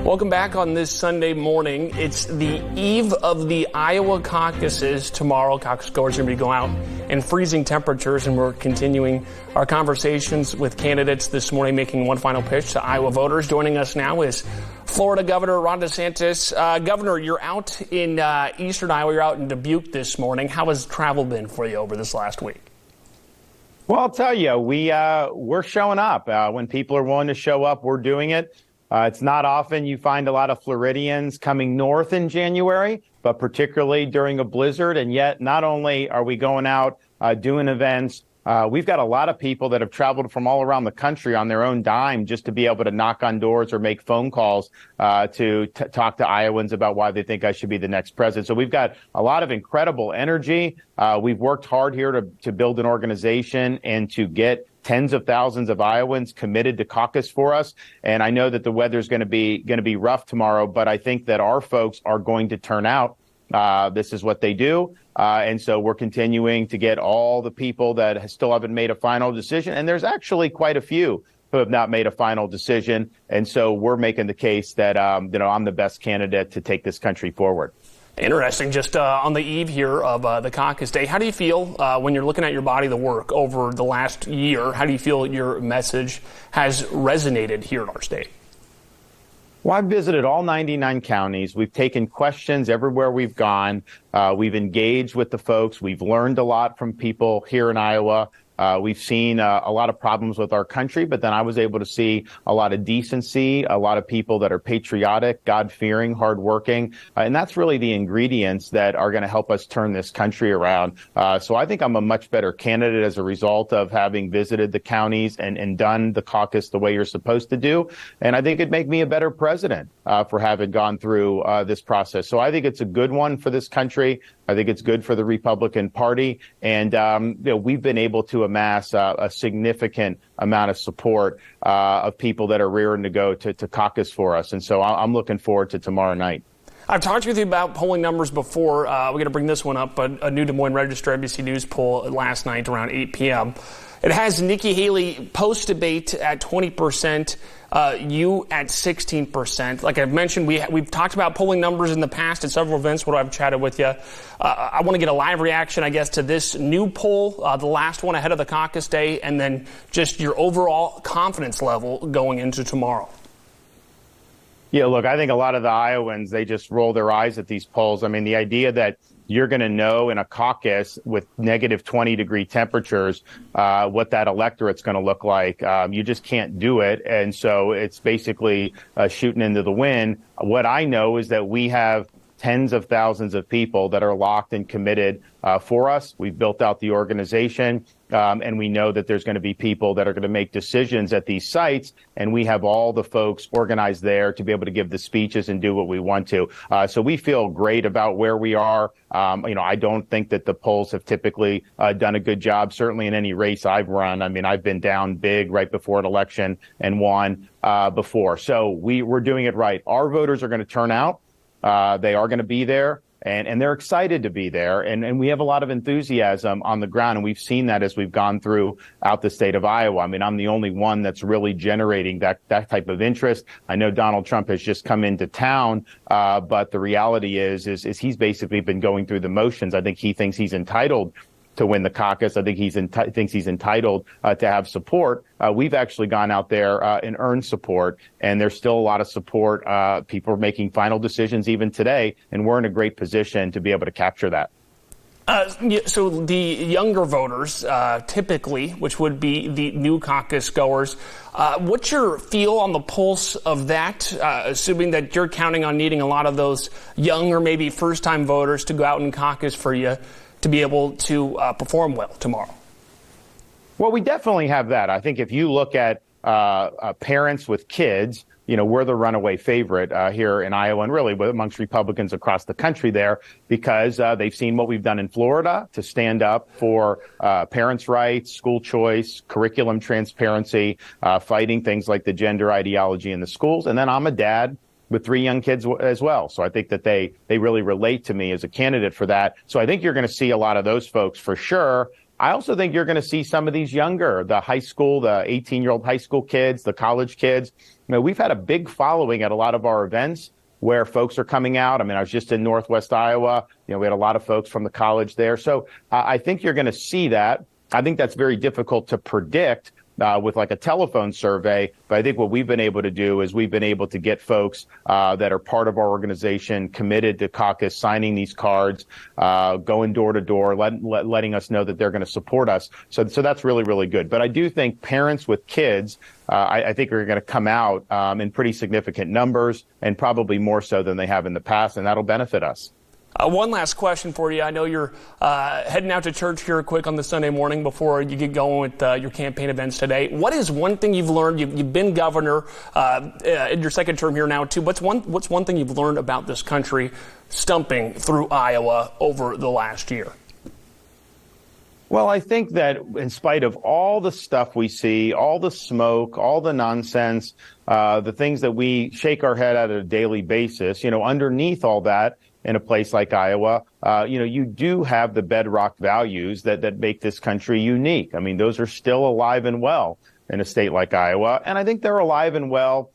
Welcome back on this Sunday morning. It's the eve of the Iowa caucuses tomorrow. Caucus goers are going to be going out in freezing temperatures, and we're continuing our conversations with candidates this morning, making one final pitch to Iowa voters. Joining us now is Florida Governor Ron DeSantis. Governor, you're out in eastern Iowa. You're out in Dubuque this morning. How has travel been for you over this last week? Well, I'll tell you, we're showing up. When people are willing to show up, we're doing it. It's not often you find a lot of Floridians coming north in January, but particularly during a blizzard. And yet, not only are we going out doing events, we've got a lot of people that have traveled from all around the country on their own dime just to be able to knock on doors or make phone calls to talk to Iowans about why they think I should be the next president. So we've got a lot of incredible energy. We've worked hard here to build an organization and to get tens of thousands of Iowans committed to caucus for us. And I know that the weather's going to be rough tomorrow, but I think that our folks are going to turn out. This is what they do. And so we're continuing to get all the people that still haven't made a final decision. And there's actually quite a few who have not made a final decision. And so we're making the case that, I'm the best candidate to take this country forward. Interesting. Just on the eve here of the caucus day, how do you feel when you're looking at your body of work over the last year? How do you feel your message has resonated here in our state? Well, I've visited all 99 counties. We've taken questions everywhere we've gone. We've engaged with the folks. We've learned a lot from people here in Iowa. We've seen a lot of problems with our country, but then I was able to see a lot of decency, a lot of people that are patriotic, God-fearing, hardworking. And that's really the ingredients that are going to help us turn this country around. So I think I'm a much better candidate as a result of having visited the counties and done the caucus the way you're supposed to do. And I think it'd make me a better president for having gone through this process. So I think it's a good one for this country. I think it's good for the Republican Party. And, we've been able to amass a significant amount of support of people that are rearing to go to caucus for us. And so I'm looking forward to tomorrow night. I've talked with you about polling numbers before. We're going to bring this one up, but a new Des Moines Register NBC News poll last night around 8 p.m. It has Nikki Haley post-debate at 20%, you at 16%. Like I've mentioned, we've talked about polling numbers in the past at several events where I've chatted with you. I want to get a live reaction, I guess, to this new poll, the last one ahead of the caucus day, and then just your overall confidence level going into tomorrow. Yeah, look, I think a lot of the Iowans, they just roll their eyes at these polls. I mean, the idea that you're going to know in a caucus with negative 20-degree temperatures what that electorate's going to look like. You just can't do it. And so it's basically shooting into the wind. What I know is that we have tens of thousands of people that are locked and committed for us. We've built out the organization, and we know that there's going to be people that are going to make decisions at these sites, and we have all the folks organized there to be able to give the speeches and do what we want to. So we feel great about where we are. I don't think that the polls have typically done a good job, certainly in any race I've run. I mean, I've been down big right before an election and won before. So we're doing it right. Our voters are going to turn out. They are going to be there, and they're excited to be there. And we have a lot of enthusiasm on the ground, and we've seen that as we've gone throughout the state of Iowa. I mean, I'm the only one that's really generating that type of interest. I know Donald Trump has just come into town, but the reality is he's basically been going through the motions. I think he thinks he's entitled to win the caucus. I think thinks he's entitled to have support. We've actually gone out there and earned support, and there's still a lot of support. People are making final decisions even today, and we're in a great position to be able to capture that. So the younger voters, typically, which would be the new caucus goers, what's your feel on the pulse of that, assuming that you're counting on needing a lot of those young or maybe first-time voters to go out and caucus for you to be able to perform well tomorrow? Well, we definitely have that. I think if you look at parents with kids, we're the runaway favorite here in Iowa and really amongst Republicans across the country there because they've seen what we've done in Florida to stand up for parents' rights, school choice, curriculum transparency, fighting things like the gender ideology in the schools. And then I'm a dad with 3 young kids as well. So I think that they really relate to me as a candidate for that. So I think you're going to see a lot of those folks for sure. I also think you're going to see some of these younger, the high school, the 18-year-old high school kids, the college kids. We've had a big following at a lot of our events where folks are coming out. I mean, I was just in Northwest Iowa. We had a lot of folks from the college there. So I think you're going to see that. I think that's very difficult to predict with like a telephone survey. But I think what we've been able to do is we've been able to get folks that are part of our organization committed to caucus, signing these cards, going door to door, letting us know that they're going to support us. So that's really, really good. But I do think parents with kids, I think are going to come out in pretty significant numbers and probably more so than they have in the past, and that'll benefit us. One last question for you. I know you're heading out to church here quick on the Sunday morning before you get going with your campaign events today. What is one thing you've learned? You've been governor in your second term here now, too. What's one thing you've learned about this country stumping through Iowa over the last year? Well, I think that in spite of all the stuff we see, all the smoke, all the nonsense, the things that we shake our head at a daily basis, underneath all that, in a place like Iowa, you do have the bedrock values that make this country unique. I mean, those are still alive and well in a state like Iowa. And I think they're alive and well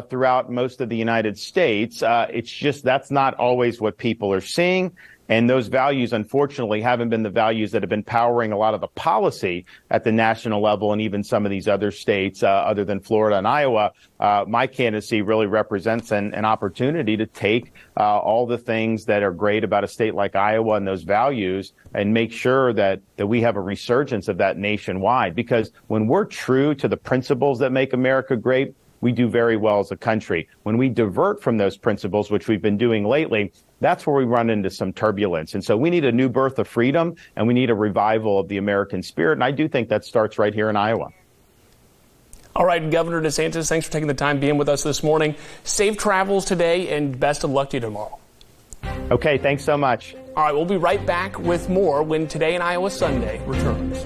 throughout most of the United States. It's just that's not always what people are seeing. And those values, unfortunately, haven't been the values that have been powering a lot of the policy at the national level and even some of these other states other than Florida and Iowa. My candidacy really represents an opportunity to take all the things that are great about a state like Iowa and those values and make sure that we have a resurgence of that nationwide. Because when we're true to the principles that make America great, we do very well as a country. When we divert from those principles, which we've been doing lately, that's where we run into some turbulence. And so we need a new birth of freedom, and we need a revival of the American spirit. And I do think that starts right here in Iowa. All right, Governor DeSantis, thanks for taking the time being with us this morning. Safe travels today, and best of luck to you tomorrow. Okay, thanks so much. All right, we'll be right back with more when Today in Iowa Sunday returns.